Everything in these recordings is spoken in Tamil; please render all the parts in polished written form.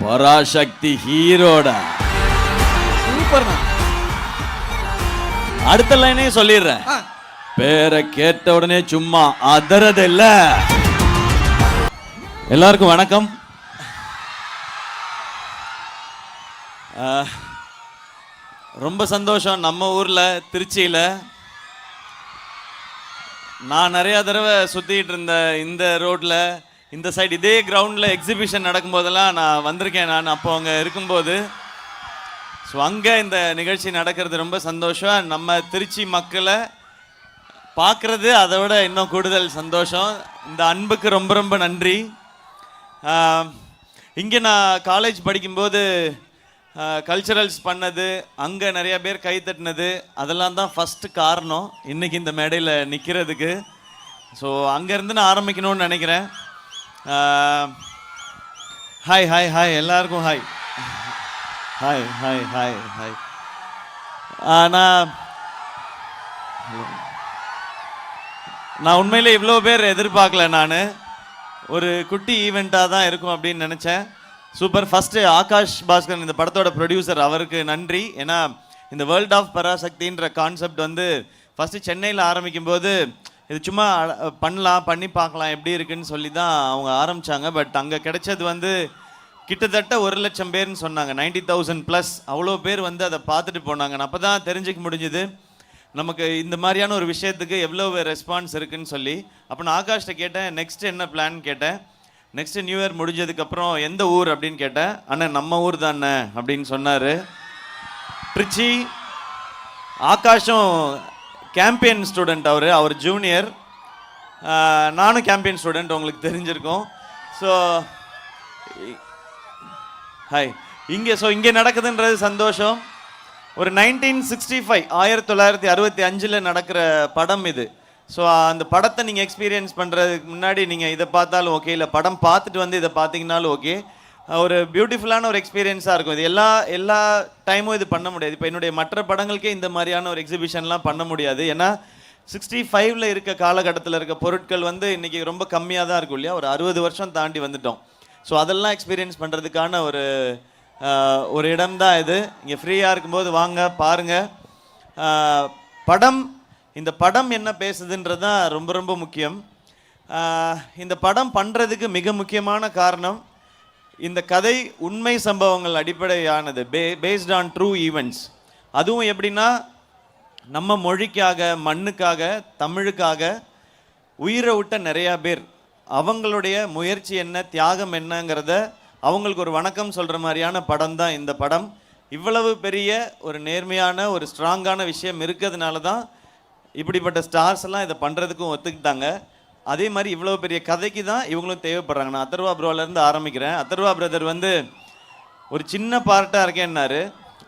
பராசக்தி ஹீரோடா, சூப்பர்ண்ணா. அடுத்த லைனே சொல்லிடுறேன். பேரை கேட்ட உடனே சும்மா அதறது இல்ல. எல்லாருக்கும் வணக்கம். ரொம்ப சந்தோஷம். நம்ம ஊர்ல திருச்சியில நான் நிறைய தடவை சுத்திட்டு இருந்த இந்த ரோட்ல, இந்த சைடு இதே கிரவுண்ட்ல எக்ஸிபிஷன் நடக்கும்போதெல்லாம் நான் வந்திருக்கேன். நான் அப்போ அங்கே இருக்கும்போது, ஸோ அங்கே இந்த நிகழ்ச்சி நடக்கிறது ரொம்ப சந்தோஷம். நம்ம திருச்சி மக்களை பார்க்குறது அதை விட இன்னும் கூடுதல் சந்தோஷம். இந்த அன்புக்கு ரொம்ப ரொம்ப நன்றி. இங்கே நான் காலேஜ் படிக்கும்போது கல்ச்சரல்ஸ் பண்ணது, அங்கே நிறைய பேர் கை தட்டினது, அதெல்லாம் தான் ஃபஸ்ட்டு காரணம் இன்றைக்கி இந்த மேடையில் நிற்கிறதுக்கு. ஸோ அங்கேருந்து நான் ஆரம்பிக்கணும்னு நினைக்கிறேன். ஹாய் ஹாய் ஹாய் எல்லாருக்கும் hi hi hi hi hi. நான் உண்மையிலே இவ்வளோ பேர் எதிர்பார்க்கல. நான் ஒரு குட்டி ஈவெண்ட்டாக தான் இருக்கும் அப்படின்னு நினச்சேன். சூப்பர். ஃபஸ்ட்டு ஆகாஷ் பாஸ்கர், இந்த படத்தோட ப்ரொடியூசர், அவருக்கு நன்றி. ஏன்னா இந்த வேர்ல்ட் ஆஃப் பராசக்தின்ற கான்செப்ட் வந்து ஃபஸ்ட்டு சென்னையில் ஆரம்பிக்கும்போது இது சும்மா பண்ணி பார்க்கலாம் எப்படி இருக்குன்னு சொல்லி தான் அவங்க ஆரம்பித்தாங்க. பட் அங்கே கிடைச்சது வந்து கிட்டத்தட்ட 1,00,000 பேர்னு சொன்னாங்க. 90,000+ அவ்வளோ பேர் வந்து அதை பார்த்துட்டு போனாங்க. அப்போ தான் தெரிஞ்சுக்க முடிஞ்சுது நமக்கு இந்த மாதிரியான ஒரு விஷயத்துக்கு எவ்வளோ ரெஸ்பான்ஸ் இருக்குன்னு சொல்லி. அப்போ நான் ஆகாஷ்கிட்ட கேட்டேன், நெக்ஸ்ட் என்ன பிளான் கேட்டேன். நெக்ஸ்ட்டு நியூ இயர் முடிஞ்சதுக்கப்புறம் எந்த ஊர் அப்படின்னு கேட்டேன். அண்ணன் நம்ம ஊர் தானே அப்படின்னு சொன்னார். திருச்சி. ஆகாஷும் கேம்பியன் ஸ்டூடெண்ட், அவர் ஜூனியர், நானும் கேம்பியன் ஸ்டூடெண்ட், உங்களுக்கு தெரிஞ்சிருக்கும். So hi. இங்கே நடக்குதுன்றது சந்தோஷம். ஒரு 1965 1965 நடக்கிற படம் இது. ஸோ அந்த படத்தை நீங்கள் எக்ஸ்பீரியன்ஸ் பண்ணுறதுக்கு முன்னாடி நீங்கள் இதை பார்த்தாலும் ஓகே, இல்லை படம் பார்த்துட்டு வந்து இதை பார்த்தீங்கன்னாலும் ஓகே, ஒரு பியூட்டிஃபுல்லான ஒரு எக்ஸ்பீரியன்ஸாக இருக்கும். இது எல்லா டைமும் இது பண்ண முடியாது. இப்போ என்னுடைய மற்ற படங்களுக்கே இந்த மாதிரியான ஒரு எக்ஸிபிஷன்லாம் பண்ண முடியாது. ஏன்னா 65 இருக்க காலகட்டத்தில் இருக்க பொருட்கள் வந்து இன்றைக்கி ரொம்ப கம்மியாக தான் இருக்கும் இல்லையா. ஒரு 60 வருஷம் தாண்டி வந்துட்டோம். ஸோ அதெல்லாம் எக்ஸ்பீரியன்ஸ் பண்ணுறதுக்கான ஒரு இடம் தான் இது. இங்கே ஃப்ரீயாக இருக்கும்போது வாங்க பாருங்கள். இந்த படம் என்ன பேசுதுன்றது தான் ரொம்ப ரொம்ப முக்கியம். இந்த படம் பண்ணுறதுக்கு மிக முக்கியமான காரணம், இந்த கதை உண்மை சம்பவங்கள் அடிப்படையானது, பேஸ்ட் ஆன் ட்ரூ ஈவெண்ட்ஸ். அதுவும் எப்படின்னா, நம்ம மொழிக்காக, மண்ணுக்காக, தமிழுக்காக உயிரை விட்ட நிறையா பேர், அவங்களுடைய முயற்சி என்ன, தியாகம் என்னங்கிறத அவங்களுக்கு ஒரு வணக்கம் சொல்கிற மாதிரியான படம் தான் இந்த படம். இவ்வளவு பெரிய ஒரு நேர்மையான ஒரு ஸ்ட்ராங்கான விஷயம் இருக்கிறதுனால தான் இப்படிப்பட்ட ஸ்டார்ஸ் எல்லாம் இதை பண்ணுறதுக்கும் ஒத்துக்கிட்டாங்க. அதே மாதிரி இவ்வளோ பெரிய கதைக்கு தான் இவங்களும் தேவைப்படுறாங்க. நான் அதர்வா ப்ரோலேருந்து ஆரம்பிக்கிறேன். அதர்வா பிரதர் வந்து ஒரு சின்ன பார்ட்டாக இருக்கேன்னாரு.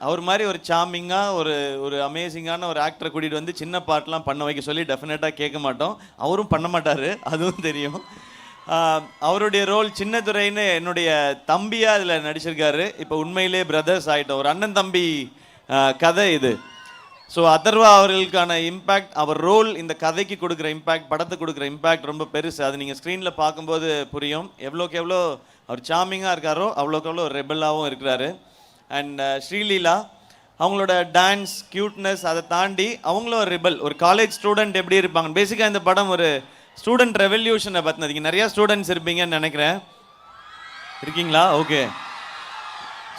அவர் மாதிரி ஒரு சாமிங்காக ஒரு அமேசிங்கான ஒரு ஆக்டரை கூட்டிகிட்டு வந்து சின்ன பார்ட்லாம் பண்ண வைக்க சொல்லி டெஃபினட்டாக கேட்க மாட்டோம். அவரும் பண்ண மாட்டார், அதுவும் தெரியும். அவருடைய ரோல் சின்னதுரைன்னு என்னுடைய தம்பியாக இதில் நடிச்சிருக்காரு. இப்போ உண்மையிலே பிரதர்ஸ் ஆகிட்டோம், ஒரு அண்ணன் தம்பி கதை இது. ஸோ அதர்வா அவர்களுக்கான இம்பேக்ட், அவர் ரோல் இந்த கதைக்கு கொடுக்குற இம்பேக்ட், படத்துக்கு கொடுக்குற இம்பேக்ட் ரொம்ப பெருசு. அது நீங்கள் ஸ்க்ரீனில் பார்க்கும்போது புரியும். எவ்வளோக்கு எவ்வளோ அவர் சாமிங்காக இருக்காரோ அவ்வளோக்கு எவ்வளோ ரெபலாகவும் இருக்கிறாரு. அண்ட் ஸ்ரீலீலா, அவங்களோட டான்ஸ், க்யூட்னஸ், அதை தாண்டி அவங்களும் ஒரு ரெபல், ஒரு காலேஜ் ஸ்டூடெண்ட் எப்படி இருப்பாங்க. பேசிக்காக இந்த படம் ஒரு ஸ்டூடெண்ட் ரெவல்யூஷனை பற்றினது. இங்கே நிறையா ஸ்டூடெண்ட்ஸ் இருப்பீங்கன்னு நினைக்கிறேன். இருக்கீங்களா? ஓகே.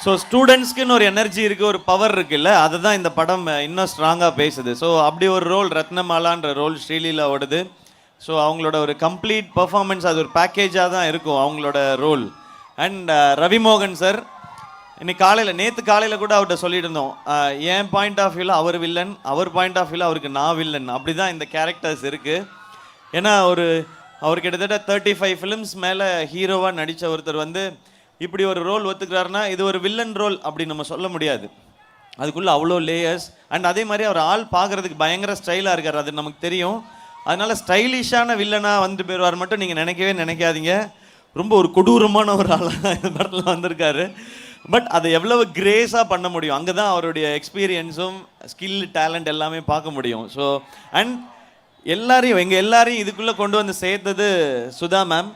ஸோ ஸ்டூடெண்ட்ஸ்க்குன்னு ஒரு எனர்ஜி இருக்குது, ஒரு பவர் இருக்குல்ல, அதை தான் இந்த படம் இன்னும் ஸ்ட்ராங்காக பேசுது. ஸோ அப்படி ஒரு ரோல், ரத்னமாலான்ற ரோல் ஸ்ரீலீலா ஓடுது. ஸோ அவங்களோட ஒரு கம்ப்ளீட் பர்ஃபார்மன்ஸ், அது ஒரு பேக்கேஜாக தான் இருக்கும் அவங்களோட ரோல். அண்ட் ரவிமோகன் சார், நேற்று காலையில் கூட அவர்கிட்ட சொல்லிட்டு இருந்தோம், என் பாயிண்ட் ஆஃப் வியூவில் அவர் வில்லன், அவர் பாயிண்ட் ஆஃப் வியூவில் அவருக்கு நான் வில்லன், அப்படி தான் இந்த கேரக்டர்ஸ் இருக்குது. ஏன்னா அவர் கிட்டத்தட்ட 35 ஃபிலிம்ஸ் மேலே ஹீரோவாக நடித்த ஒருத்தர் வந்து இப்படி ஒரு ரோல் ஒத்துக்கிறாருன்னா இது ஒரு வில்லன் ரோல் அப்படி நம்ம சொல்ல முடியாது. அதுக்குள்ளே அவ்வளோ லேயர்ஸ். அண்ட் அதே மாதிரி அவர் ஆள் பார்க்குறதுக்கு பயங்கர ஸ்டைலாக இருக்கார், அது நமக்கு தெரியும். அதனால் ஸ்டைலிஷான வில்லனாக வந்துட்டு போயிடுவார் மட்டும் நீங்கள் நினைக்காதீங்க. ரொம்ப ஒரு கொடூரமான ஒரு ஆளாக இந்த படத்தில் வந்திருக்காரு. பட் அதை எவ்வளவு கிரேஸாக பண்ண முடியும், அங்கே தான் அவருடைய எக்ஸ்பீரியன்ஸும் ஸ்கில், டேலண்ட் எல்லாமே பார்க்க முடியும். ஸோ அண்ட் எங்கள் எல்லாரையும் இதுக்குள்ளே கொண்டு வந்து சேர்த்தது சுதா மேம்.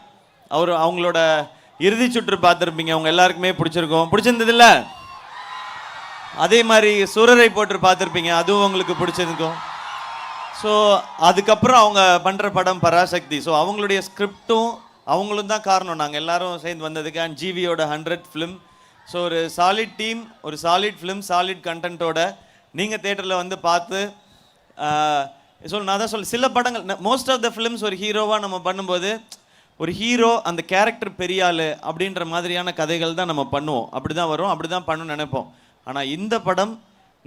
அவங்களோட இறுதி சுற்று பார்த்துருப்பீங்க, அவங்க எல்லாருக்குமே பிடிச்சிருக்கும். பிடிச்சிருந்ததில்ல? அதே மாதிரி சூரரை போட்டு பார்த்துருப்பீங்க, அதுவும் உங்களுக்கு பிடிச்சிருக்கும். ஸோ அதுக்கப்புறம் அவங்க பண்ணுற படம் பராசக்தி. ஸோ அவங்களுடைய ஸ்கிரிப்டும் அவங்களும் தான் காரணம், நாங்கள் எல்லாரும் சேர்ந்து வந்ததுக்கு. அண்ட் ஜிவியோட 100th ஃபிலிம். ஸோ ஒரு சாலிட் டீம், ஒரு சாலிட் ஃபிலிம், சாலிட் கண்டென்ட்டோட நீங்கள் தேட்டரில் வந்து பார்த்து நான் தான் சில படங்கள், மோஸ்ட் ஆஃப் த ஃபிலிம்ஸ் ஒரு ஹீரோவாக நம்ம பண்ணும்போது ஒரு ஹீரோ அந்த கேரக்டர் பெரிய ஆள் அப்படின்ற மாதிரியான கதைகள் தான் நம்ம பண்ணுவோம். அப்படி தான் வரும், அப்படி தான் பண்ணணும்னு நினைப்போம். ஆனால் இந்த படம்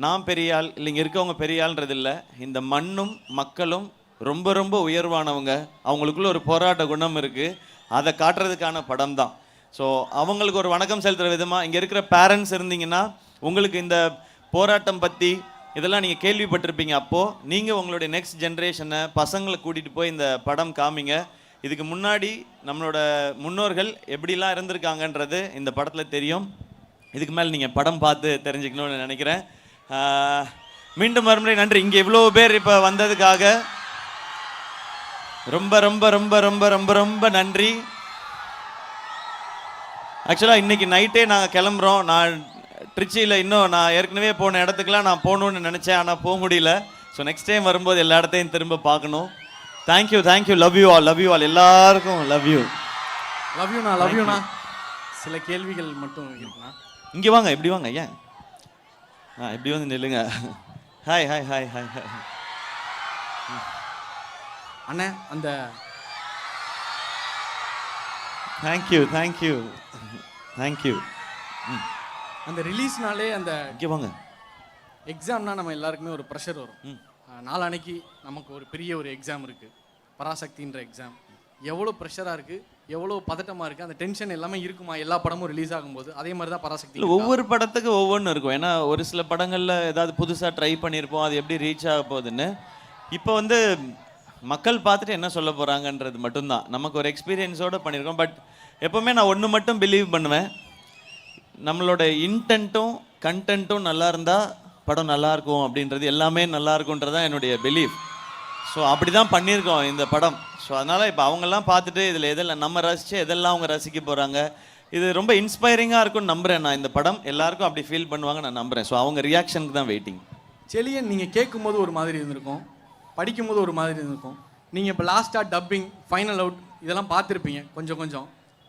நான் பெரிய ஆள் இல்லை, இங்கே இருக்கவங்க பெரிய ஆள்ன்றது இல்லை. இந்த மண்ணும் மக்களும் ரொம்ப ரொம்ப உயர்வானவங்க, அவங்களுக்குள்ள ஒரு போராட்ட குணம் இருக்குது, அதை காட்டுறதுக்கான படம் தான். ஸோ அவங்களுக்கு ஒரு வணக்கம் செலுத்துகிற விதமாக இங்கே இருக்கிற பேரண்ட்ஸ் இருந்தீங்கன்னா உங்களுக்கு இந்த போராட்டம் பற்றி இதெல்லாம் நீங்கள் கேள்விப்பட்டிருப்பீங்க. அப்போது நீங்கள் உங்களுடைய நெக்ஸ்ட் ஜென்ரேஷனை பசங்களை கூட்டிகிட்டு போய் இந்த படம் காமிங்க. இதுக்கு முன்னாடி நம்மளோட முன்னோர்கள் எப்படிலாம் இருந்திருக்காங்கன்றது இந்த படத்தில் தெரியும். இதுக்கு மேலே நீங்கள் படம் பார்த்து தெரிஞ்சுக்கணும்னு நினைக்கிறேன். மீண்டும் மறுமுறை நன்றி. இங்கே இவ்வளோ பேர் இப்போ வந்ததுக்காக ரொம்ப ரொம்ப ரொம்ப ரொம்ப ரொம்ப ரொம்ப நன்றி. ஆக்சுவலாக இன்றைக்கி நைட்டே நாங்கள் கிளம்புறோம். நான் ட்ரிச்சியில் இன்னும் நான் ஏற்கனவே போன இடத்துக்குலாம் நான் போகணுன்னு நினச்சேன், ஆனால் போக முடியல. ஸோ நெக்ஸ்ட் டைம் வரும்போது எல்லா இடத்தையும் திரும்ப பார்க்கணும். Thank you thank you, love you all, love you all, எல்லாருக்கும் லவ் யூ. லவ்யூண்ணா, லவ்யூண்ணா. சில கேள்விகள் மட்டும் இருக்குண்ணா. இங்கே வாங்க, இப்படி வாங்க. ஏன் இப்படி வந்து நில்லுங்க. Hi hi hi hi hi. அண்ணே, அந்த தேங்க்யூ தேங்க்யூ தேங்க்யூ. அந்த ரிலீஸ்னாலே அந்த இங்கே வாங்க. எக்ஸாம்னா நம்ம எல்லாருக்குமே ஒரு ப்ரெஷர் வரும். நாளான்னைக்கு நமக்கு ஒரு பெரிய ஒரு எக்ஸாம் இருக்குது, பராசக்தின்ற எக்ஸாம். எவ்வளோ ப்ரெஷராக இருக்குது, எவ்வளோ பதட்டமாக இருக்குது, அந்த டென்ஷன் எல்லாமே இருக்குமா எல்லா படமும் ரிலீஸ் ஆகும்போது? அதே மாதிரி தான் பராசக்தி. ஒவ்வொரு படத்துக்கு ஒவ்வொன்றும் இருக்கும். ஏன்னா ஒரு சில படங்களில் ஏதாவது புதுசாக ட்ரை பண்ணியிருப்போம், அது எப்படி ரீச் ஆக போகுதுன்னு. இப்போ வந்து மக்கள் பார்த்துட்டு என்ன சொல்ல போகிறாங்கன்றது மட்டும்தான். நமக்கு ஒரு எக்ஸ்பீரியன்ஸோடு பண்ணியிருக்கோம். பட் எப்போவுமே நான் ஒன்று மட்டும் பிலீவ் பண்ணுவேன், நம்மளோட இன்டென்ட்டும் கண்டென்ட்டும் நல்லா இருந்தால் படம் நல்லாயிருக்கும் அப்படின்றது, எல்லாமே நல்லா இருக்கும்ன்றதான் என்னுடைய பிலீவ். ஸோ அப்படி தான் பண்ணியிருக்கோம் இந்த படம். ஸோ அதனால் இப்போ அவங்கெல்லாம் பார்த்துட்டு இதில் எதெல்லாம் நம்ம ரசித்து எதெல்லாம் அவங்க ரசிக்க போகிறாங்க, இது ரொம்ப இன்ஸ்பைரிங்காக இருக்கும்னு நம்புகிறேன் நான். இந்த படம் எல்லாருக்கும் அப்படி ஃபீல் பண்ணுவாங்க நான் நம்புகிறேன். ஸோ அவங்க ரியாக்ஷனுக்கு தான் வெயிட்டிங். செலியன் நீங்கள் கேட்கும்போது ஒரு மாதிரி இருந்திருக்கும், படிக்கும்போது ஒரு மாதிரி இருந்திருக்கும். நீங்கள் இப்போ லாஸ்ட்டாக டப்பிங், ஃபைனல் அவுட் இதெல்லாம் பார்த்துருப்பீங்க கொஞ்சம் கொஞ்சம்.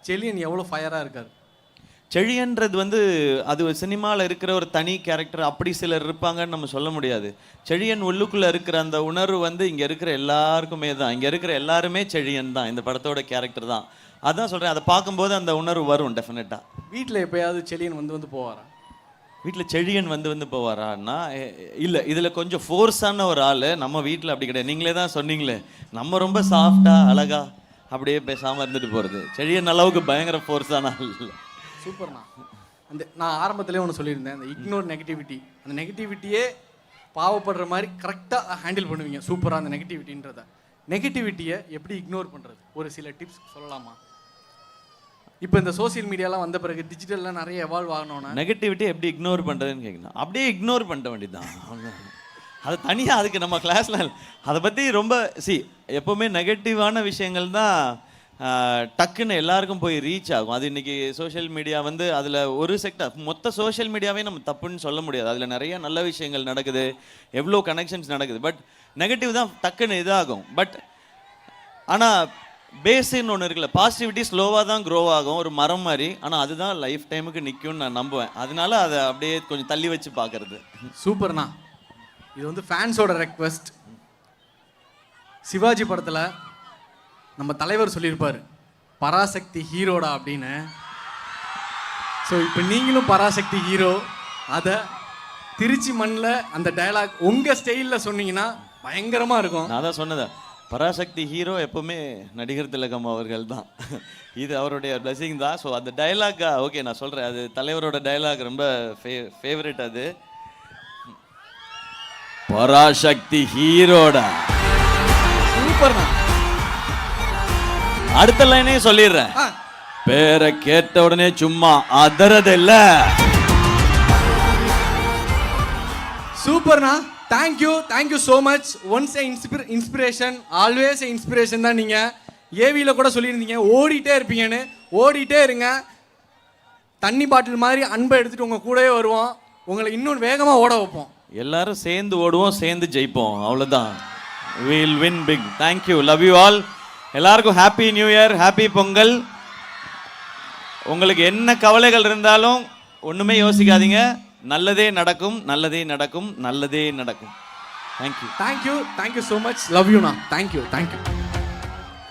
செலியன் எவ்வளோ ஃபயராக இருக்கார். செழியன்றது வந்து அது சினிமாவில் இருக்கிற ஒரு தனி கேரக்டர், அப்படி சிலர் இருப்பாங்கன்னு நம்ம சொல்ல முடியாது. செழியன் உள்ளுக்குள்ளே இருக்கிற அந்த உணர்வு வந்து இங்கே இருக்கிற எல்லாருக்குமே தான். இங்கே இருக்கிற எல்லாருமே செழியன் தான், இந்த படத்தோட கேரக்டர் தான். அதான் சொல்கிறேன், அதை பார்க்கும்போது அந்த உணர்வு வரும் டெஃபினட்டாக. வீட்டில் எப்போயாவது செழியன் வந்து போவாரா? வீட்டில் செழியன் வந்து போவாரான்னா இல்லை, இதில் கொஞ்சம் ஃபோர்ஸான ஒரு ஆள். நம்ம வீட்டில் அப்படி கிடையாது. நீங்களே தான் சொன்னீங்களே, நம்ம ரொம்ப சாஃப்டாக அழகாக அப்படியே பேசாமல் இருந்துட்டு போகிறது. செழியன் அளவுக்கு பயங்கர ஃபோர்ஸான ஆள் இல்லை. சூப்பர்ண்ணா. அந்த நான் ஆரம்பத்திலே ஒன்று சொல்லியிருந்தேன், அந்த இக்னோர் நெகட்டிவிட்டி, அந்த நெகட்டிவிட்டியே பாவப்படுற மாதிரி கரெக்டாக ஹேண்டில் பண்ணுவீங்க. சூப்பராக அந்த நெகட்டிவிட்டின்றத. நெகட்டிவிட்டியை எப்படி இக்னோர் பண்ணுறது, ஒரு சில டிப்ஸ் சொல்லலாமா? இப்போ இந்த சோசியல் மீடியாலாம் வந்த பிறகு டிஜிட்டல்லாம் நிறைய எவால்வ் ஆகணும்னா நெகட்டிவிட்டி எப்படி இக்னோர் பண்ணுறதுன்னு கேட்கணும். அப்படியே இக்னோர் பண்ண வேண்டியதுதான். அது தனியாக அதுக்கு நம்ம கிளாஸில் அதை பற்றி ரொம்ப எப்போவுமே நெகட்டிவான விஷயங்கள் தான் டக்குன்னு எல்லாருக்கும் போய் ரீச் ஆகும். அது இன்றைக்கி சோஷியல் மீடியா வந்து அதில் ஒரு செக்டர், மொத்த சோஷியல் மீடியாவே நம்ம தப்புன்னு சொல்ல முடியாது. அதில் நிறைய நல்ல விஷயங்கள் நடக்குது, எவ்வளோ கனெக்ஷன்ஸ் நடக்குது. பட் நெகட்டிவ் தான் டக்குன்னு இதாகும். பட் ஆனால் பேஸுன்னு ஒன்று இருக்குல்ல, பாசிட்டிவிட்டி ஸ்லோவாக தான் க்ரோ ஆகும், ஒரு மரம் மாதிரி. ஆனால் அதுதான் லைஃப் டைமுக்கு நிற்கும்னு நான் நம்புவேன். அதனால அதை அப்படியே கொஞ்சம் தள்ளி வச்சு பார்க்கறது. சூப்பர்ண்ணா. இது வந்து ஃபேன்ஸோட ரெக்வெஸ்ட். சிவாஜி படத்தில் நம்ம தலைவர் சொல்லியிருப்பார், பராசக்தி ஹீரோடா அப்படின்னு. ஸோ இப்போ நீங்களும் பராசக்தி ஹீரோ, அதை திருச்சி மண்ணில் அந்த டயலாக் உங்கள் ஸ்டைலில் சொன்னீங்கன்னா பயங்கரமாக இருக்கும். நான் தான் சொன்னதா, பராசக்தி ஹீரோ எப்போவுமே நடிகர் திலகம் அவர்கள் தான். இது அவருடைய பிளஸிங் தான். ஸோ அந்த டைலாக் ஓகே நான் சொல்கிறேன், அது தலைவரோட டைலாக் ரொம்ப ஃபேவரட். அது பராசக்தி ஹீரோடா. சூப்பர்ண்ணா. அடுத்த லைனே சொல்லிடுறேன், பேரை கேட்ட உடனே சும்மா அதறதில்ல. சூப்பர்ண்ணா. Thank you so much. Once inspiration, always inspiration தான். நீங்கள் ஏவியில் கூட சொல்லியிருந்தீங்க ஓடிட்டே இருப்பீங்கன்னு. ஓடிட்டே இருங்க. தண்ணி பாட்டில் மாதிரி அன்பை எடுத்துட்டு உங்க கூடவே வருவோம். உங்களை இன்னும் வேகமா ஓட வைப்போம். எல்லாரும் சேர்ந்து ஓடுவோம், சேர்ந்து ஜெயிப்போம். அவ்வளவுதான். We'll win big. Thank you. Love you all. எல்லாருக்கும் happy new year, happy Pongal. உங்களுக்கு என்ன கவலைகள் இருந்தாலும் ஒண்ணுமே யோசிக்காதீங்க. நல்லதே நடக்கும், நல்லதே நடக்கும், நல்லதே நடக்கும். Thank you. Thank you so much. Love you. Thank you.